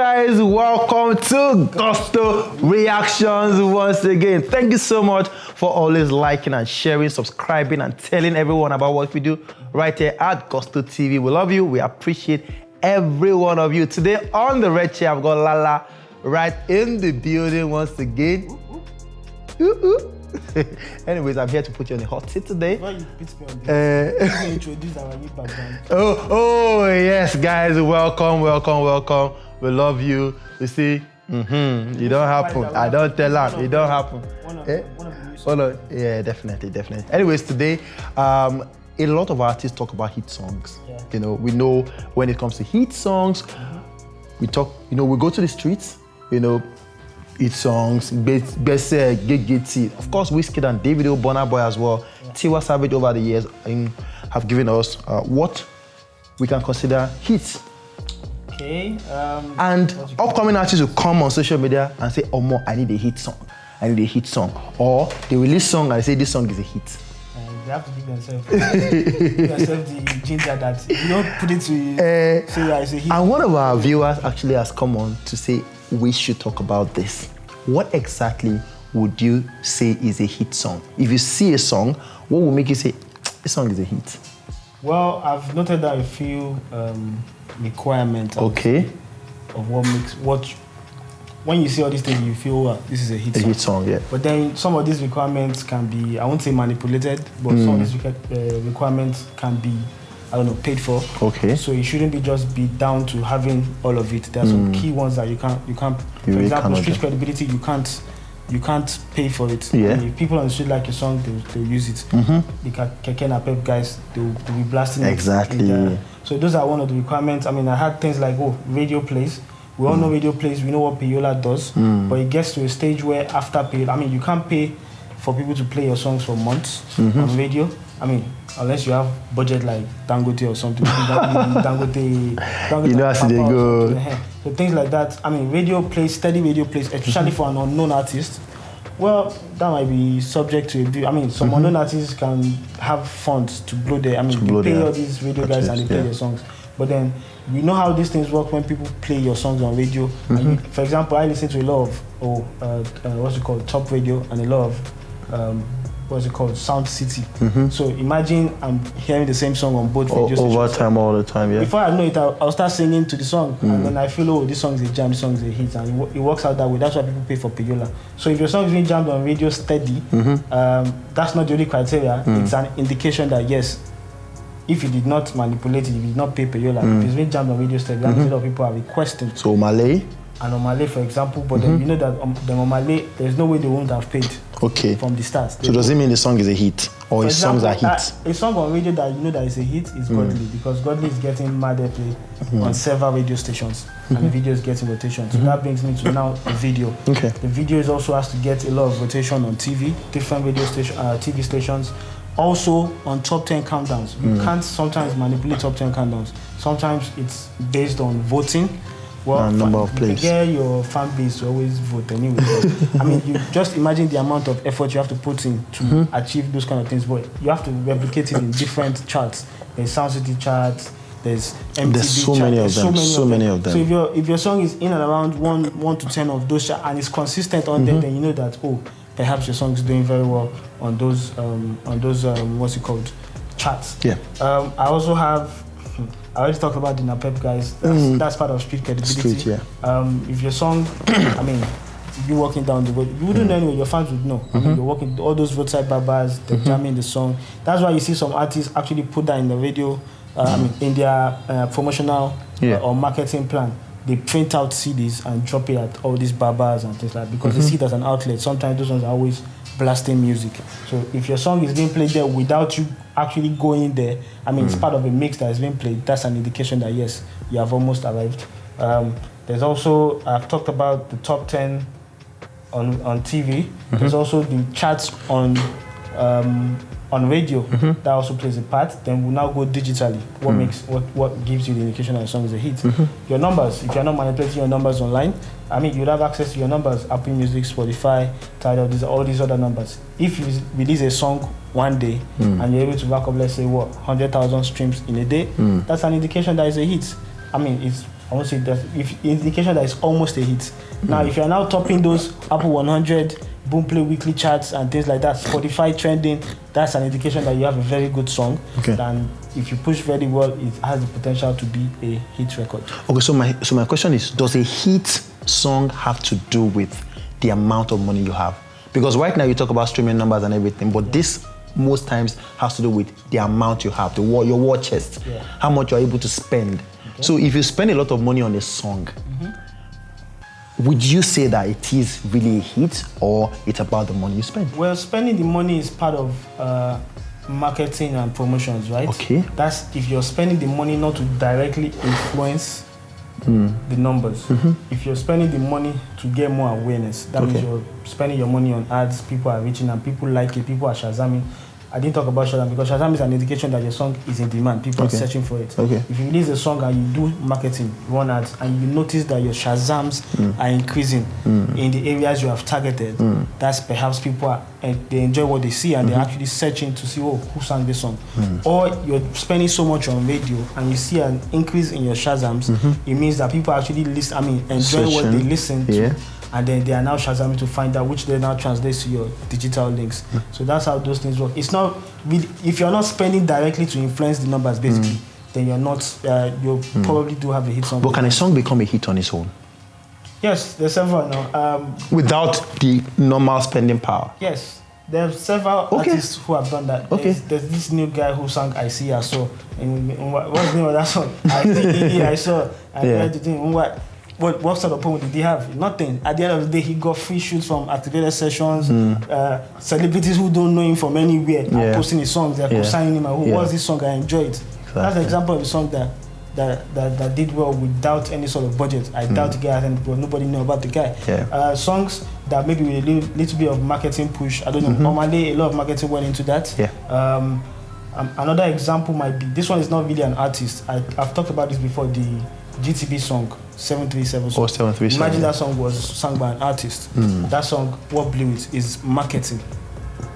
guys, welcome to Gusto Reactions once again. Thank you so much for always liking and sharing, subscribing and telling everyone about what we do right here at Gusto TV. We love you. We appreciate every one of you. Today on the red chair, I've got Lala right in the building once again. Anyways, I'm here to put you on the hot seat today. Why you beat me on this? Introduce our new background. Oh yes, guys, welcome. We love you. You see, it don't happen. I don't tell her. It don't happen. One of the yeah, definitely. Anyways, today, a lot of artists talk about hit songs. Yeah. You know, we know when it comes to hit songs, we talk. You know, we go to the streets. You know, hit songs, best get. Of course, Wizkid and Davido, Burna Boy as well. Yeah. Tiwa Savage over the years have given us what we can consider hits. Okay. And upcoming artists will come on social media and say, "Oh, more, I need a hit song." Or they release song and say, "This song is a hit." They have to give themselves the ginger that if you don't put it to say that it's a hit. And one of our viewers actually has come on to say we should talk about this. What exactly would you say is a hit song? If you see a song, what will make you say this song is a hit? Well, I've noted that a few requirements of what makes when you see all these things, you feel this is a hit song. A hit song, yeah. But then some of these requirements can be, I won't say manipulated, but some of these requirements can be, I don't know, paid for. Okay. So it shouldn't be just be down to having all of it. There are some key ones that you can't. For example, street credibility, you can't pay for it. Yeah. And if people on the street like your song, they'll use it. The Keke and Pep guys, they'll be blasting it. Exactly. So those are one of the requirements. I mean, I had things like radio plays. We all know radio plays, we know what payola does, but it gets to a stage where after payola, I mean, you can't pay for people to play your songs for months on radio. I mean, unless you have budget like Dangote or something. Dangote you know as they go. So things like that. I mean, steady radio plays, especially for an unknown artist. Well, that might be subject to a deal. I mean, some unknown artists can have funds to blow their, they pay all these radio guys and they play their songs. But then, we know how these things work when people play your songs on radio. For example, I listen to a lot of, Top Radio, and a lot of, Sound City. So imagine I'm hearing the same song on both radio stations. Over time, all the time, yeah. Before I know it, I'll start singing to the song, and then I feel, oh, this song is a jam, this song is a hit, and it works out that way. That's why people pay for payola. So if your song is being jammed on radio steady, that's not the only criteria. It's an indication that, yes, if you did not manipulate it, if you did not pay payola, if it's been jammed on radio steady, that means a lot of people are requesting. So Malay? And on Malay, for example, but then you know that on Malay, there's no way they won't have paid from the start. So does it mean the song is a hit? Or his songs are hits? A song on radio that you know that is a hit is Godly, because Godly is getting mad airplay on several radio stations, and the video is getting rotation. So that brings me to now the video. The video is also has to get a lot of rotation on TV, different radio station, TV stations. Also on top 10 countdowns. You can't sometimes manipulate top 10 countdowns. Sometimes it's based on voting. Well, number of plays. Yeah, your fan base will always vote anyway. I mean, you just imagine the amount of effort you have to put in to achieve those kind of things. But you have to replicate it in different charts. There's Sound City charts. There's MTV There's so many of them. So many of them. So if your song is in and around 1 to 10 of those charts and it's consistent on them, then you know that perhaps your song is doing very well on those charts. Yeah. I also have. I already talked about the Napep guys. That's part of street credibility. If your song, I mean, you walking down the road, you wouldn't know anyway. Your fans would know. I mean, you're walking all those roadside barbers, they're jamming the song. That's why you see some artists actually put that in the radio. In their promotional or marketing plan. They print out CDs and drop it at all these barbers and things like that because they see it as an outlet. Sometimes those ones are always blasting music. So if your song is being played there without you actually going there, I mean, it's part of a mix that is being played. That's an indication that, yes, you have almost arrived. There's also, I've talked about the top 10 on TV. There's also the charts on radio. That also plays a part. Then we'll now go digitally. What gives you the indication that the song is a hit? Your numbers. If you're not manipulating your numbers online, I mean, you'd have access to your numbers, Apple Music, Spotify, Tidal, all these other numbers. If you release a song one day and you're able to rack up, let's say, 100,000 streams in a day, that's an indication that it's a hit. I mean, it's I won't say that, if indication that it's almost a hit. Now, if you're now topping those Apple 100, Boomplay weekly charts and things like that, Spotify trending, that's an indication that you have a very good song. Okay. And if you push very well, it has the potential to be a hit record. Okay, so my question is, does a hit song have to do with the amount of money you have? Because right now you talk about streaming numbers and everything, but this most times has to do with the amount you have, your war chest, how much you're able to spend. Okay. So if you spend a lot of money on a song, would you say that it is really a hit, or it's about the money you spend? Well, spending the money is part of marketing and promotions, right? Okay. That's if you're spending the money not to directly influence the numbers. If you're spending the money to get more awareness, that means you're spending your money on ads, people are reaching and people like it, people are shazamming. I didn't talk about Shazam because Shazam is an indication that your song is in demand. People are searching for it. If you release a song and you do marketing, run ads, and you notice that your Shazams are increasing in the areas you have targeted, that's perhaps people they enjoy what they see and they're actually searching to see, who sang this song. Or you're spending so much on radio and you see an increase in your Shazams, it means that people actually enjoy what they listen to. And then they are now Shazamming to find out, which they now translates to your digital links. So that's how those things work. It's not really, if you're not spending directly to influence the numbers, basically, then you're not. You probably do have a hit song. But can a song become a hit on its own? Yes, there's several now. Without the normal spending power. Yes, there are several artists who have done that. There's this new guy who sang "I See I Saw." And what's the name of that song? I saw. I heard the thing. What sort of promo did he have? Nothing. At the end of the day, he got free shoots from activated sessions. Celebrities who don't know him from anywhere are posting his songs. They're co-signing him. What's this song? I enjoyed it. Exactly. That's an example of a song that did well without any sort of budget. I doubt the guy, and nobody knew about the guy. Songs that maybe with a little bit of marketing push. I don't know. Olamide, a lot of marketing went into that. Another example might be, this one is not really an artist. I've talked about this before, the GTB song 737 song. 737. Imagine that song was sung by an artist. That song, what blew it is marketing.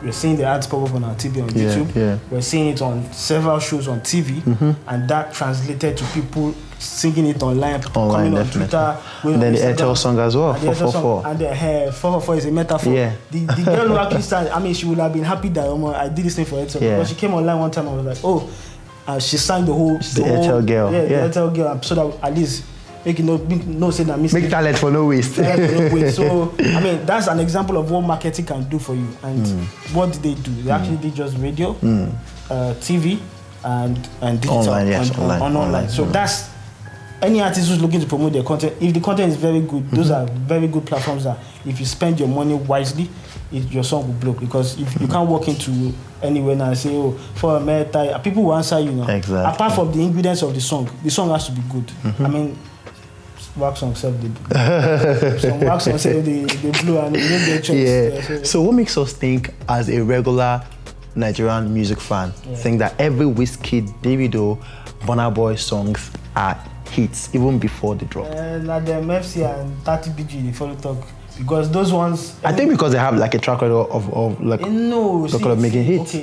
We're seeing the ads pop up on our TV on YouTube. We're seeing it on several shows on TV, and that translated to people singing it online, coming on Twitter. And then the Airtel song as well, 444. And the 444 is a metaphor. The girl who actually started, she would have been happy that I did this thing for Airtel. Because she came online one time and was like, she sang the whole... The Airtel girl. The Airtel girl, so that at least make it no say that mistake. Make talent for no waste. So, that's an example of what marketing can do for you. And what did they do? They actually did just radio, TV, and digital. Online. So that's any artist who's looking to promote their content. If the content is very good, those are very good platforms that if you spend your money wisely, your song will blow. Because if you can't walk into anywhere now and say, for a meta, people will answer you now. Exactly. Apart from the ingredients of the song has to be good. Wax song self some wax song self they blew and they made their choice. So what makes us think, as a regular Nigerian music fan, think that every Wizkid, Davido, Burna Boy songs are hits even before the drop? Like the MFC and 30BG, they follow talk. Because those ones... I think because they have like a track record of making hits.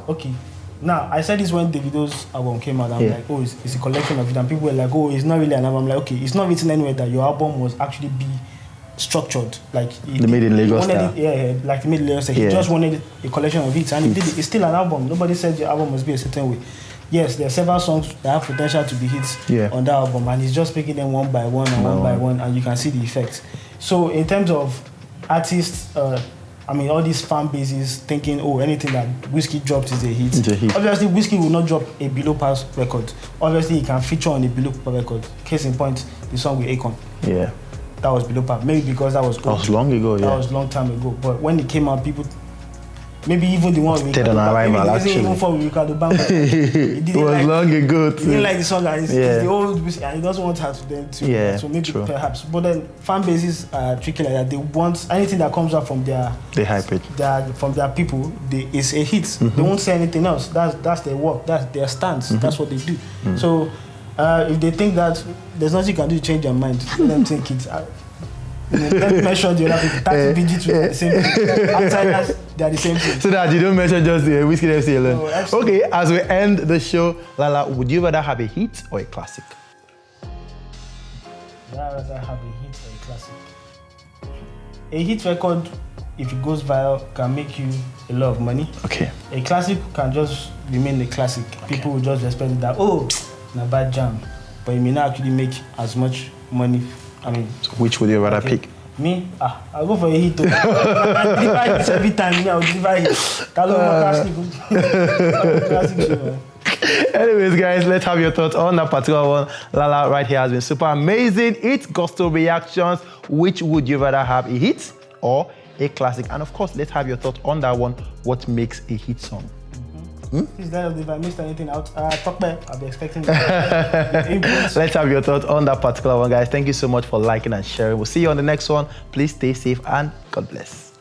Okay. Now, I said this when Davido's album came out. I'm like, it's a collection of it. And people were like, it's not really an album. I'm like, okay, it's not written anywhere that your album was actually be structured. Like, they made it in Lagos style. Like they made it in Lagos style. He just wanted a collection of hits. And he did it. It's still an album. Nobody said your album must be a certain way. Yes, there are several songs that have potential to be hits on that album. And he's just picking them one by one by one. And you can see the effect. So, in terms of artists... all these fan bases thinking, anything that Wizkid dropped is a hit. Obviously, Wizkid will not drop a below par record. Obviously, he can feature on a below par record. Case in point, the song with Akon. Yeah. That was below par. Maybe because that was old. That was long ago, That was a long time ago. But when it came out, people... Maybe even the one with Ricardo Bamba. Maybe even for Ricardo Bamba. It was long ago too. He didn't like the song, and it's the old Wizkid, and he doesn't want her to them too. So maybe perhaps. But then fan bases are tricky like that. They want anything that comes out from their... They hype it. From their people, it's a hit. They won't say anything else. That's their work. That's their stance. That's what they do. So if they think that there's nothing you can do to change their mind, let them think it. Let me mention the other people. 30BG to the same thing. Outsiders, they are the same thing. So that you don't mention just the Wizkid FC alone. No, okay, as we end the show, Lala, would you rather have a hit or a classic? Would I rather have a hit or a classic? A hit record, if it goes viral, can make you a lot of money. Okay. A classic can just remain a classic. Okay. People will just respect that, oh, na bad jam. But it may not actually make as much money. I mean, so which would you rather pick? Me? I'll go for a hit. I deliver hits every time. I'll deliver hits. Classic. Anyways, guys, let's have your thoughts on that particular one. Lala right here has been super amazing. It's gusto reactions. Which would you rather have, a hit or a classic? And of course, let's have your thoughts on that one. What makes a hit song? Please, if I missed anything out, talk back. I'll be expecting that. Let's have your thoughts on that particular one, guys. Thank you so much for liking and sharing. We'll see you on the next one. Please stay safe and God bless.